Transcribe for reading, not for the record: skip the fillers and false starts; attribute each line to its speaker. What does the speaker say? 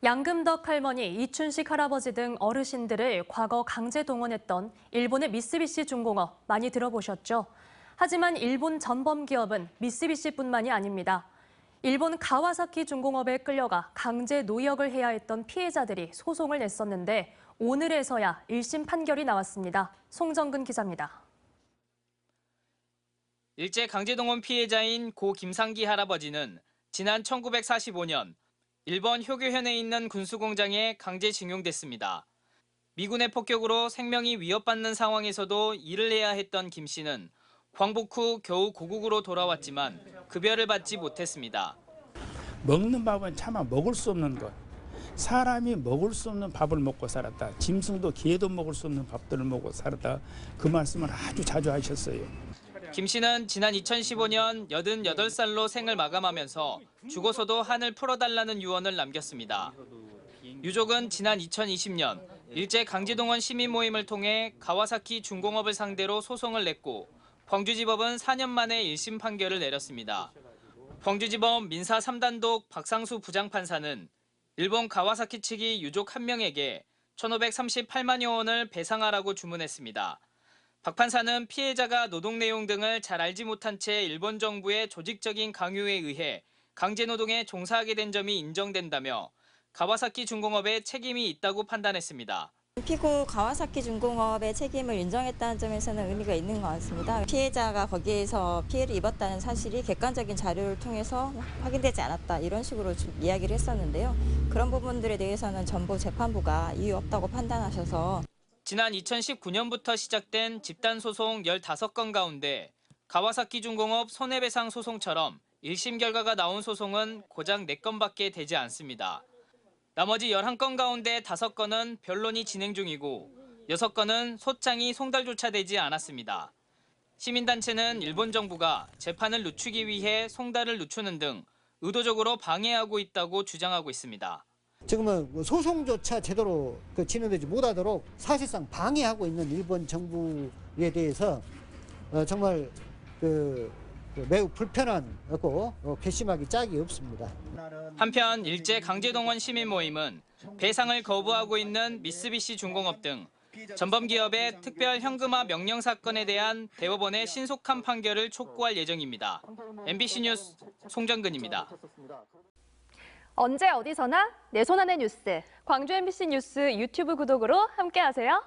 Speaker 1: 양금덕 할머니, 이춘식 할아버지 등 어르신들을 과거 강제 동원했던 일본의 미쓰비시 중공업 많이 들어보셨죠? 하지만 일본 전범 기업은 미쓰비시뿐만이 아닙니다. 일본 가와사키 중공업에 끌려가 강제 노역을 해야 했던 피해자들이 소송을 냈었는데 오늘에서야 1심 판결이 나왔습니다. 송정근 기자입니다.
Speaker 2: 일제 강제동원 피해자인 고 김상기 할아버지는 지난 1945년 일본 효교현에 있는 군수공장에 강제징용됐습니다. 미군의 폭격으로 생명이 위협받는 상황에서도 일을 해야 했던 김 씨는 광복 후 겨우 고국으로 돌아왔지만 급여를 받지 못했습니다.
Speaker 3: 먹는 밥은 차마 먹을 수 없는 것. 사람이 먹을 수 없는 밥을 먹고 살았다. 짐승도 개도 먹을 수 없는 밥들을 먹고 살았다. 그 말씀을 아주 자주 하셨어요.
Speaker 2: 김 씨는 지난 2015년 88살로 생을 마감하면서 죽어서도 한을 풀어달라는 유언을 남겼습니다. 유족은 지난 2020년 일제 강제동원 시민 모임을 통해 가와사키 중공업을 상대로 소송을 냈고 광주지법은 4년 만에 1심 판결을 내렸습니다. 광주지법 민사 3단독 박상수 부장판사는 일본 가와사키 측이 유족 1명에게 1,538만여 원을 배상하라고 주문했습니다. 박 판사는 피해자가 노동 내용 등을 잘 알지 못한 채 일본 정부의 조직적인 강요에 의해 강제노동에 종사하게 된 점이 인정된다며 가와사키 중공업에 책임이 있다고 판단했습니다.
Speaker 4: 피고 가와사키 중공업의 책임을 인정했다는 점에서는 의미가 있는 것 같습니다. 피해자가 거기에서 피해를 입었다는 사실이 객관적인 자료를 통해서 확인되지 않았다 이런 식으로 이야기를 했었는데요. 그런 부분들에 대해서는 전부 재판부가 이유 없다고 판단하셔서
Speaker 2: 지난 2019년부터 시작된 집단소송 15건 가운데 가와사키 중공업 손해배상 소송처럼 1심 결과가 나온 소송은 고작 4건밖에 되지 않습니다. 나머지 11건 가운데 5건은 변론이 진행 중이고 6건은 소장이 송달조차 되지 않았습니다. 시민단체는 일본 정부가 재판을 늦추기 위해 송달을 늦추는 등 의도적으로 방해하고 있다고 주장하고 있습니다.
Speaker 5: 지금은 소송조차 제대로 진행되지 못하도록 사실상 방해하고 있는 일본 정부에 대해서 정말 매우 불편하고 괘씸하기 짝이 없습니다.
Speaker 2: 한편 일제 강제동원 시민 모임은 배상을 거부하고 있는 미쓰비시 중공업 등 전범 기업의 특별 현금화 명령 사건에 대한 대법원의 신속한 판결을 촉구할 예정입니다. MBC 뉴스 송정근입니다.
Speaker 6: 언제 어디서나 내 손 안의 뉴스. 광주 MBC 뉴스 유튜브 구독으로 함께하세요.